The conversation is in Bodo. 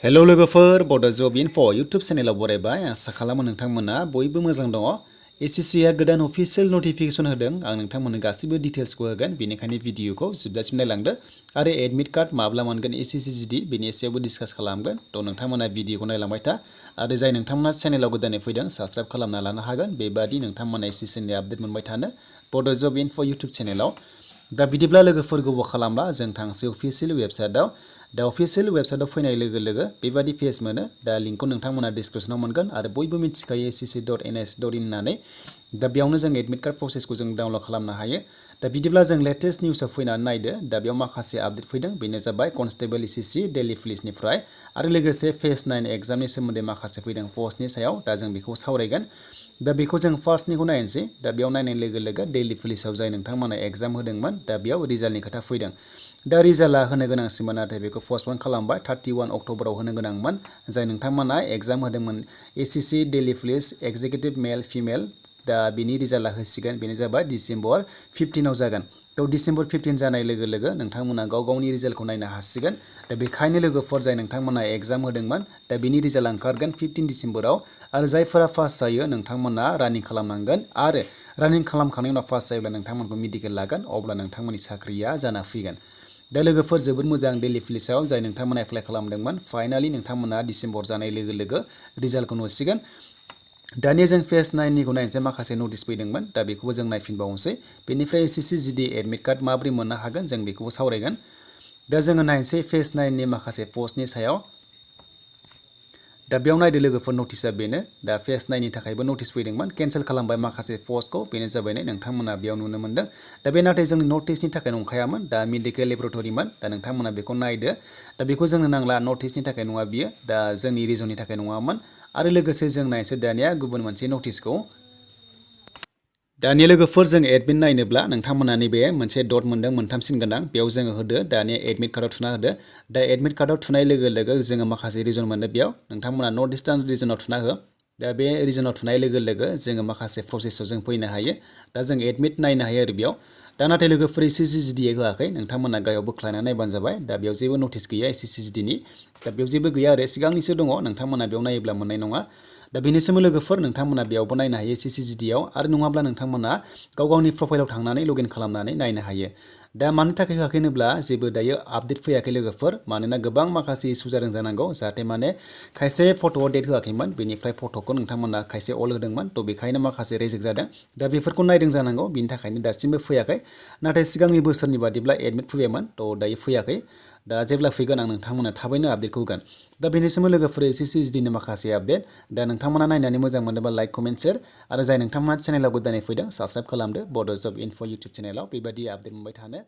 हेलौ लोगोफोर बड' जब इनफो इउटुब चेनेलाव बरायबाय आसा खालामो नोंथांमोना बयबो मोजां दङ। एसएससि आ गोदान अफिसियेल नटिफिकेसन होदों आं नोंथांमोननो गासिबो डिटेल्सखौ होगोन बेनिखायनो भिडिअखौ जोबजासिम नायलांदो आरो एडमिट कार्ड माब्ला मोनगोन एसएससि जिडि बेनि सायावबो डिसकास खालामगोन थ' नोंथांमोना भिडिअखौ नायलांबाय था आरो जाय नोंथांमोना चेनेलाव गोदानै फैदों साबस्क्राइब खालामना लानो हागोन बेबादि नोंथांमोना एसएससिनि आपडेट मोनबाय थानो बड' जब इनफो इउटुब चेनेलाव। दा बिदिब्ला लोगोफोर गोबाव खालामला जों थांसै अफिसियेल वेबसाइटआव। दा अफिसियेल वेबसाइटआव फैनाय लोगो लोगो बेबादि पेज मोनो। दा लिंकखौ नोंथांमोना डिसक्रिपसनाव मोनगोन आरो बयबो मिथिखायो scc.ns.in होननानै। दा बेयावनो जों एडमिट कार्ड प्रसेसखौ जों डाउनलड खालामनो हायो। दा बिदिब्ला जों लेटेस्ट निउसआव फैनानै नायदो। दा बेयाव माखासे आपडेट फैदों बेनो जाबाय कनस्टेबल एसएससि दिल्ली पुलिसनिफ्राय आरो लोगोसे फेज 9 एग्जामनि सोमोन्दै माखासे फैदों पस्टनि सायाव। दा जों बेखौ सावरायगोन। दा बेखौ जों फार्स्टनिखौ नायनोसै। दा बेयाव नायनाय लोगो लोगो दिल्ली पुलिसाव जाय नोंथांमोना एग्जाम होदोंमोन दा बेयाव रिजाल्टनि खोथा फैदों। दा रिजाल्टआ होनो गोनांसिनमोन नाथाय बेखौ पस्टपन खालामबाय 31 अक्ट'बराव होनो गोनांमोन। जाय नोंथांमोना एग्जाम होदोंमोन SSC Delhi police executive male female दा बिनि रिजाल्टआ होसिगोन बेनो जाबाय डिसेम्बर 15आव जागोन। थ' डिसेम्बर 15 जानाय लोगो लोगो नोंथांमोना गाव गावनि रिजाल्टखौ नायनो हासिगोन। दा बेखायनो लोगोफोर जाय नोंथांमोना एग्जाम होदोंमोन दा बिनि रिजाल्टआ ओंखारगोन 15 डिसेम्बराव आरो जायफोरा पास जायो नोंथांमोना रानिं खालामनांगोन आरो रानिं खालामखांनायनि उनाव पास जायोब्ला नोंथांमोनखौ मेडिकेल लागोन अब्ला नोंथांमोननि साख्रिया जाना फैगोन। दा लोगोफोर जोबोद मोजां दिल्ली पुलिसाव जाय नोंथांमोना एप्लाइ खालामदोंमोन फाइनालि नोंथांमोना डिसेम्बर जानाय लोगो लोगो रिजाल्टखौ नुसिगोन। दानिया जों फेज 9 निखौ नायनोसै माखासे नटिस फैदोंमोन दा बेखौबो जों नायफिनबावनोसै। बेनिफ्राय एसएससि जिडि एडमिट कार्ड माबोरै मोननो हागोन जों बेखौबो सावरायगोन। दा जोङो नायनोसै फेज 9 नि माखासे पस्टनि सायाव। दा बेयाव नायदो लोगोफोर नटिसआ बेनो। दा फेज 9 नि थाखायबो नटिस फैदोंमोन केन्सेल खालामबाय माखासे पस्टखौ बेनो जाबाय नोंथांमोना बेयाव नुनो मोनदों। दा बे नाथाय जोंनि नर्थ इस्टनि थाखाय नंखायामोन दा मेडिकेल लेबरेटरिमोन। दा नोंथांमोना बेखौ नायदो। दा बेखौ जोंनो नांला नर्थ इस्टनि थाखाय नङा बियो दा जोंनि रिजननि थाखाय नङामोन। आरो लोगोसे जों नायनोसै दानिया गुबुन मोनसे नटिसखौ। दानिया लोगोफोर जों एडमिट नायनोब्ला नोंथांमोना नैबे मोनसे डट मोनदों मोनथामसिन गोनां बेयाव जोङो होदो दानिया एडमिट कार्डआव थुना होदो। दा एडमिट कार्डआव थुनाय लोगो लोगो जोङो माखासे रिजन मोनो बेयाव नोंथांमोना नर्थ इस्टार्न रिजनाव थुना हो। दा बे रिजनाव थुनाय लोगो लोगो जोङो माखासे प्रसेसआव जों फैनो हायो। दा जों एडमिट नायनो हायो आरो बेयाव। दा नाथाय लोगोफोर एसएससि जिडिए होआखै नोंथांमोना गाहायाव बोख्लायनानै नायबानो जाबाय। दा बेयाव जेबो नटिस गैया एसएससि जिडिनि। दा बेयाव जेबो गैया आरो सिगांनिसो दङ नोंथांमोना बेयाव नायोब्ला मोननाय नङा। दा बेनिसिम लोगोफोर नोंथांमोना बेयावबो नायनो हायो एसएससि जिडिआव आरो नङाब्ला नोंथांमोना गाव गावनि प्रफाइलाव थांनानै लगइन खालामनानै नायनो हायो। दा मानि थाखाय होआखै होनोब्ला जेबो दायो आपडेट फैयाखै लोगोफोर मानोना गोबां माखासे इसु जादों जानांगौ जाहाथे माने खायसे फट'आव डेट होआखैमोन बेनिफ्राय फट'खौ नोंथांमोना खायसे अल होदोंमोन थ' बेखायनो माखासे रिजेक्ट जादों। दा बेफोरखौ नायदों जानांगौ बिनि थाखायनो दासिमबो फैयाखै। नाथाय सिगांनि बोसोरनि बादिब्ला एडमिट फैबायमोन थ' दायो फैयाखै। दा जेब्ला फैगोन आं नोंथांमोननो थाबैनो आपडेटखौ होगोन। दा बेनिसिम लोगोफोर एसएससि जिडिनि माखासे आपडेट। दा नोंथांमोना नायनानै मोजां मोनोबा लाइक कमेन्ट शेयार आरो जाय नोंथांमोना चेनेलाव गोदानै फैदों साबस्क्राइब खालामदो बड' जब इनफो इउटुब चेनेलाव बेबायदि आपडेट मोनबाय थानो।